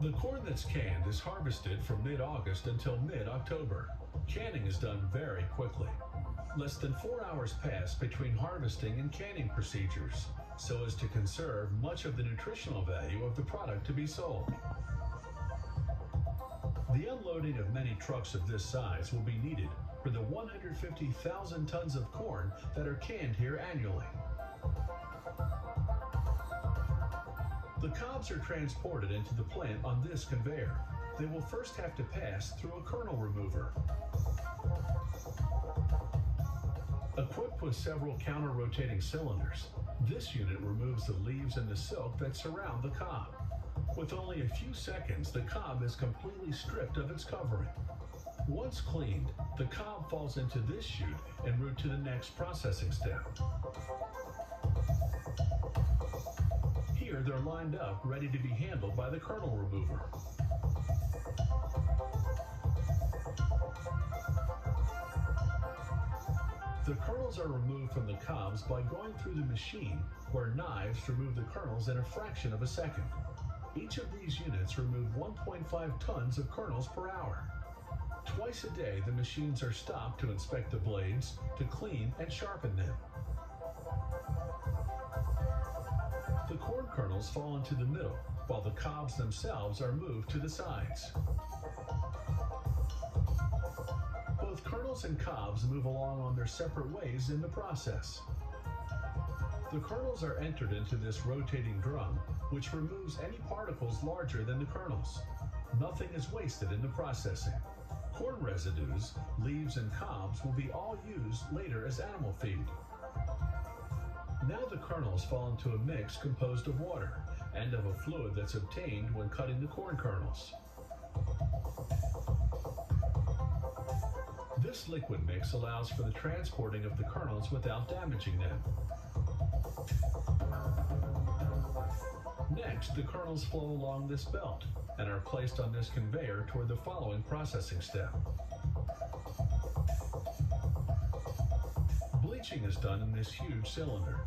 The corn that's canned is harvested from mid-August until mid-October. Canning is done very quickly. Less than 4 hours pass between harvesting and canning procedures, so as to conserve much of the nutritional value of the product to be sold. The unloading of many trucks of this size will be needed for the 150,000 tons of corn that are canned here annually. The cobs are transported into the plant on this conveyor. They will first have to pass through a kernel remover. Equipped with several counter-rotating cylinders, this unit removes the leaves and the silk that surround the cob. With only a few seconds, the cob is completely stripped of its covering. Once cleaned, the cob falls into this chute en route to the next processing step. Here, they're lined up, ready to be handled by the kernel remover. The kernels are removed from the cobs by going through the machine, where knives remove the kernels in a fraction of a second. Each of these units remove 1.5 tons of kernels per hour. Twice a day, the machines are stopped to inspect the blades, to clean and sharpen them. The corn kernels fall into the middle, while the cobs themselves are moved to the sides. Both kernels and cobs move along on their separate ways in the process. The kernels are entered into this rotating drum, which removes any particles larger than the kernels. Nothing is wasted in the processing. Corn residues, leaves, and cobs will be all used later as animal feed. Now the kernels fall into a mix composed of water and of a fluid that's obtained when cutting the corn kernels. This liquid mix allows for the transporting of the kernels without damaging them. Next, the kernels flow along this belt and are placed on this conveyor toward the following processing step. Bleaching is done in this huge cylinder.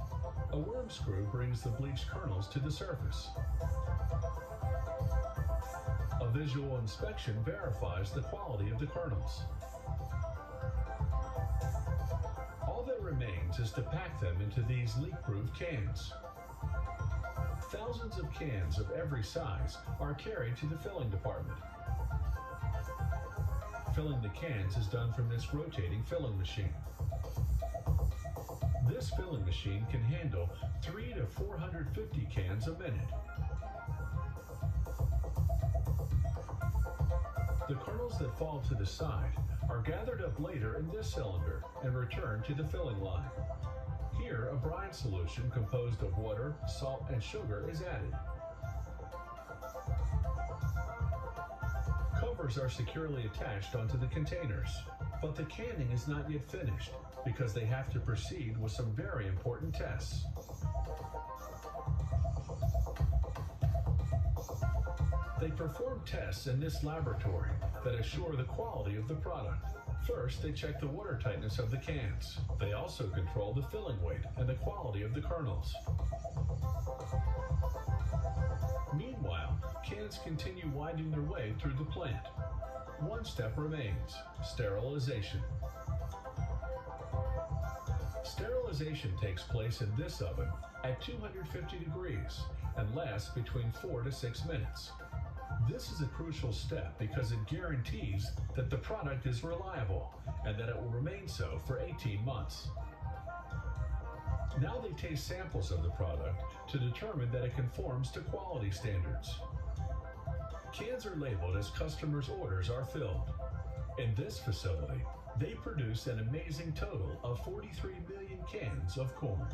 A worm screw brings the bleached kernels to the surface. A visual inspection verifies the quality of the kernels. All that remains is to pack them into these leak-proof cans. Thousands of cans of every size are carried to the filling department. Filling the cans is done from this rotating filling machine. This filling machine can handle 300 to 450 cans a minute. The kernels that fall to the side are gathered up later in this cylinder and returned to the filling line. Here, a brine solution composed of water, salt, and sugar is added. Covers are securely attached onto the containers, but the canning is not yet finished because they have to proceed with some very important tests. They perform tests in this laboratory that assure the quality of the product. First, they check the water tightness of the cans. They also control the filling weight and the quality of the kernels. Meanwhile, cans continue winding their way through the plant. One step remains: sterilization. Sterilization takes place in this oven at 250 degrees and lasts between 4 to 6 minutes. This is a crucial step because it guarantees that the product is reliable and that it will remain so for 18 months. Now they taste samples of the product to determine that it conforms to quality standards. Cans are labeled as customers' orders are filled. In this facility, they produce an amazing total of 43 million cans of corn.